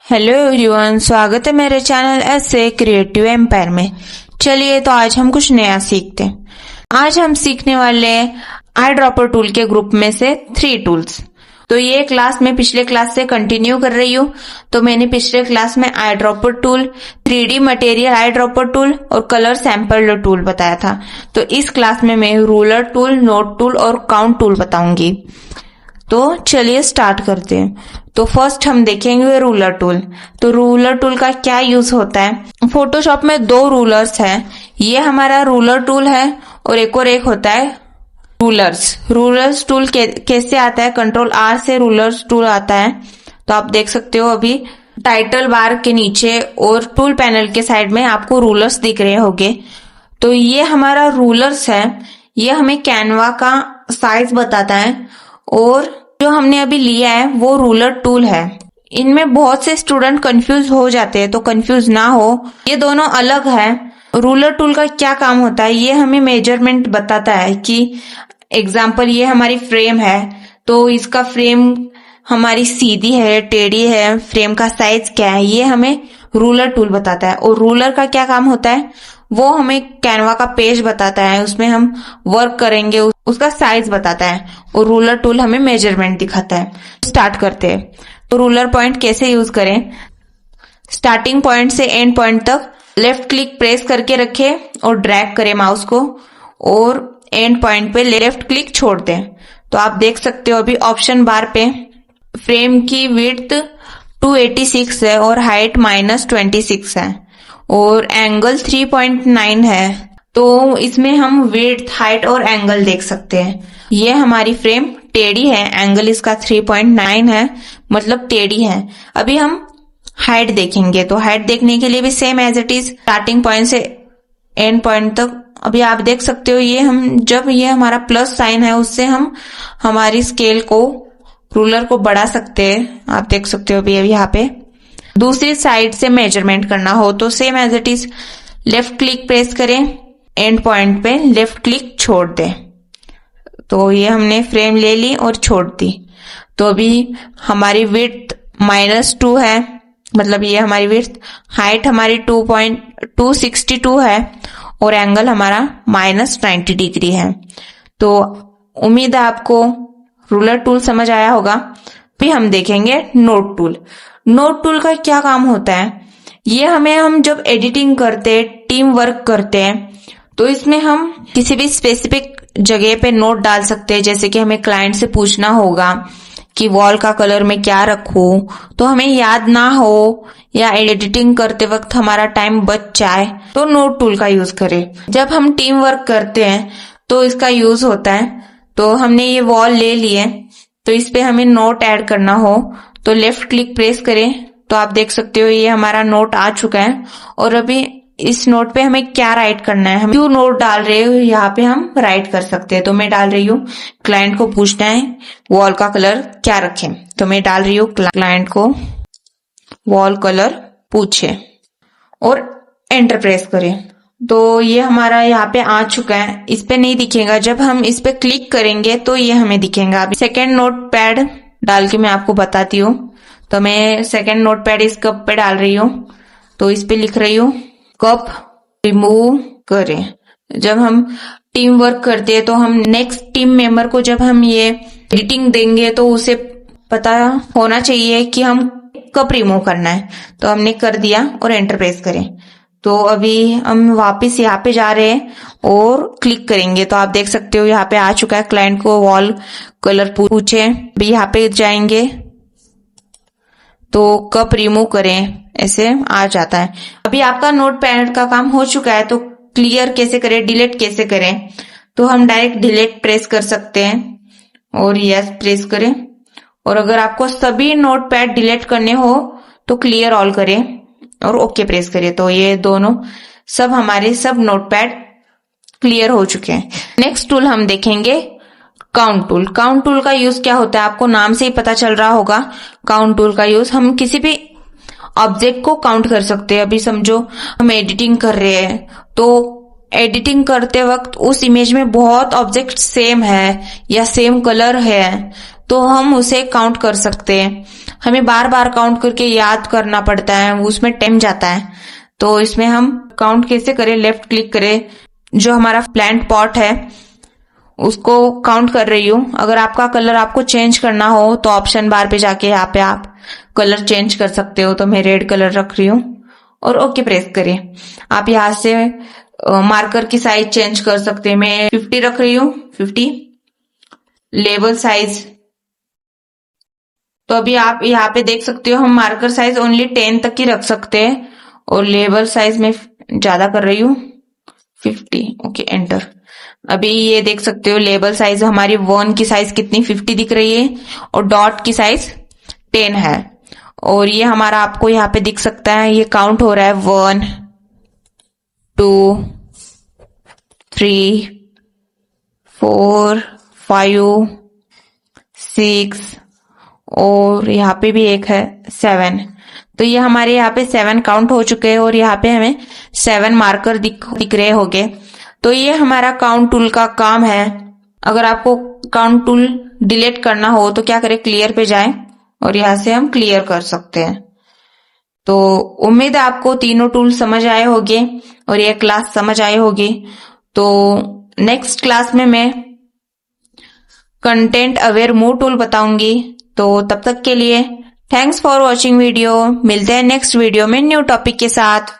Hello everyone, स्वागत है मेरे चैनल ऐसे क्रिएटिव एम्पायर में। चलिए तो आज हम कुछ नया सीखते हैं। आज हम सीखने वाले हैं आई ड्रॉपर टूल के ग्रुप में से 3 टूल्स। तो ये क्लास मैं पिछले क्लास से कंटिन्यू कर रही हूँ। तो मैंने पिछले क्लास में eye dropper tool, 3D material eye dropper tool और कलर सैंपल टूल बताया था। तो इस क्लास में मैं रूलर टूल, नोट टूल और काउंट टूल बताऊंगी। तो चलिए स्टार्ट करते हैं। तो फर्स्ट हम देखेंगे रूलर टूल। तो रूलर टूल का क्या यूज होता है। फोटोशॉप में 2 रूलर्स हैं। ये हमारा रूलर टूल है और एक होता है रूलर्स टूल कैसे आता है। कंट्रोल R से रूलर्स टूल आता है। तो आप देख सकते हो अभी टाइटल बार के नीचे और टूल पैनल के साइड में आपको रूलर्स दिख रहे होंगे। तो ये हमारा रूलर्स है। ये हमें कैनवा का साइज बताता है और जो हमने अभी लिया है वो रूलर टूल है। इनमें बहुत से स्टूडेंट कंफ्यूज हो जाते हैं, तो कंफ्यूज ना हो, ये दोनों अलग है। रूलर टूल का क्या काम होता है, ये हमें मेजरमेंट बताता है कि एग्जाम्पल ये हमारी फ्रेम है, तो इसका फ्रेम हमारी सीधी है, टेढ़ी है, फ्रेम का साइज क्या है, ये हमें रूलर टूल बताता है। और रूलर का क्या काम होता है, वो हमें कैनवा का पेज बताता है, उसमें हम वर्क करेंगे, उसका साइज बताता है। और रूलर टूल हमें मेजरमेंट दिखाता है। स्टार्ट करते हैं। तो रूलर पॉइंट कैसे यूज करें। स्टार्टिंग पॉइंट से एंड पॉइंट तक लेफ्ट क्लिक प्रेस करके रखें और ड्रैग करें माउस को, और एंड पॉइंट पे लेफ्ट क्लिक छोड़ दें। तो आप देख सकते हो अभी ऑप्शन बार पे फ्रेम की विड्थ 286 है और हाइट -26 है और एंगल 3.9 है। तो इसमें हम विड्थ, हाइट और एंगल देख सकते हैं। ये हमारी फ्रेम टेढ़ी है, एंगल इसका 3.9 है, मतलब टेढ़ी है। अभी हम हाइट देखेंगे। तो हाइट देखने के लिए भी same as it is, starting point से एंड पॉइंट तक अभी आप देख सकते हो। ये हम जब ये हमारा प्लस साइन है उससे हम हमारी स्केल को, रूलर को बढ़ा सकते हैं। आप देख सकते हो अभी यहाँ पे। दूसरी साइड से मेजरमेंट करना हो तो same as it is, left click press करें, एंड पॉइंट पे लेफ्ट क्लिक छोड़ दें। तो ये हमने फ्रेम ले ली और छोड़ दी। तो अभी हमारी विड्थ -2 है, मतलब ये हमारी विड्थ। हाइट हमारी 2.262 है और एंगल हमारा -90 डिग्री है। तो उम्मीद है आपको रूलर टूल समझ आया होगा। अभी हम देखेंगे नोट टूल। नोट टूल का क्या काम होता है, ये हम जब एडिटिंग करते हैं, टीम वर्क करते हैं, तो इसमें हम किसी भी स्पेसिफिक जगह पे नोट डाल सकते हैं। जैसे कि हमें क्लाइंट से पूछना होगा कि वॉल का कलर में क्या रखूं, तो हमें याद ना हो या एडिटिंग करते वक्त हमारा टाइम बच जाए, तो नोट टूल का यूज करें। जब हम टीम वर्क करते हैं तो इसका यूज होता है। तो हमने ये वॉल ले लिए, तो इस पे हमें नोट ऐड करना हो तो लेफ्ट क्लिक प्रेस करें। तो आप देख सकते हो ये हमारा नोट आ चुका है। और अभी इस नोट पे हमें क्या राइट करना है, हम क्यों नोट डाल रहे हो, यहाँ पे हम राइट कर सकते हैं। तो मैं डाल रही हूँ क्लाइंट को पूछना है वॉल का कलर क्या रखें, तो मैं डाल रही हूँ क्लाइंट को वॉल कलर पूछे और एंटर प्रेस करें। तो ये हमारा यहाँ पे आ चुका है। इस पे नहीं दिखेगा, जब हम इस पे क्लिक करेंगे तो ये हमें दिखेगा। अभी सेकेंड नोट पैड डाल के मैं आपको बताती हूँ। तो मैं सेकेंड नोट पैड इस कप पे डाल रही हूँ। तो इस पे लिख रही हूँ कप रिमूव करें। जब हम टीम वर्क करते हैं तो हम नेक्स्ट टीम मेंबर को जब हम ये एडिटिंग देंगे तो उसे पता होना चाहिए कि हम कप रिमूव करना है। तो हमने कर दिया और एंटर प्रेस करें। तो अभी हम वापस यहाँ पे जा रहे हैं और क्लिक करेंगे। तो आप देख सकते हो यहाँ पे आ चुका है क्लाइंट को वॉल कलर पूछे। अभी यहाँ पे जाएंगे तो कप रिमूव करें, ऐसे आ जाता है। अभी आपका नोट पैड का काम हो चुका है। तो क्लियर कैसे करें, डिलीट कैसे करें, तो हम डायरेक्ट डिलीट प्रेस कर सकते हैं और यस प्रेस करें। और अगर आपको सभी नोट पैड डिलीट करने हो तो क्लियर ऑल करें और ओके प्रेस करें। तो ये दोनों हमारे सब नोट पैड क्लियर हो चुके हैं। नेक्स्ट टूल हम देखेंगे काउंट टूल। काउंट टूल का यूज क्या होता है, आपको नाम से ही पता चल रहा होगा। काउंट टूल का यूज हम किसी भी ऑब्जेक्ट को काउंट कर सकते हैं। अभी समझो हम एडिटिंग कर रहे हैं, तो एडिटिंग करते वक्त उस इमेज में बहुत ऑब्जेक्ट सेम है या सेम कलर है, तो हम उसे काउंट कर सकते हैं। हमें बार बार काउंट करके याद करना पड़ता है, उसमें टाइम जाता है। तो इसमें हम काउंट कैसे करें, लेफ्ट क्लिक करें, जो हमारा प्लांट पॉट है उसको काउंट कर रही हूँ। अगर आपका कलर आपको चेंज करना हो तो ऑप्शन बार पे जाके यहाँ पे आप कलर चेंज कर सकते हो। तो मैं रेड कलर रख रही हूँ और ओके प्रेस करिए। आप यहाँ से मार्कर की साइज चेंज कर सकते हैं। मैं 50 रख रही हूँ, 50। लेबल साइज, तो अभी आप यहाँ पे देख सकते हो हम मार्कर साइज ओनली 10 तक ही रख सकते हैं और लेबल साइज में ज्यादा कर रही हूँ, 50। Okay enter. अभी ये देख सकते हो लेबल साइज हमारी 1 की साइज कितनी 50 दिख रही है और डॉट की साइज 10 है। और ये हमारा आपको यहाँ पे दिख सकता है, ये काउंट हो रहा है 1 2 3 4 5 6 और यहाँ पे भी एक है 7। तो ये हमारे यहाँ पे 7 काउंट हो चुके हैं और यहाँ पे हमें 7 मार्कर दिख रहे होंगे। तो ये हमारा काउंट टूल का काम है। अगर आपको काउंट टूल डिलीट करना हो तो क्या करें, क्लियर पे जाएं और यहाँ से हम क्लियर कर सकते हैं। तो उम्मीद है आपको तीनों टूल समझ आए होंगे और ये क्लास समझ आए होगी। तो नेक्स्ट क्लास में मैं कंटेंट अवेयर मूव टूल बताऊंगी। तो तब तक के लिए थैंक्स फॉर वॉचिंग वीडियो। मिलते हैं नेक्स्ट वीडियो में न्यू टॉपिक के साथ।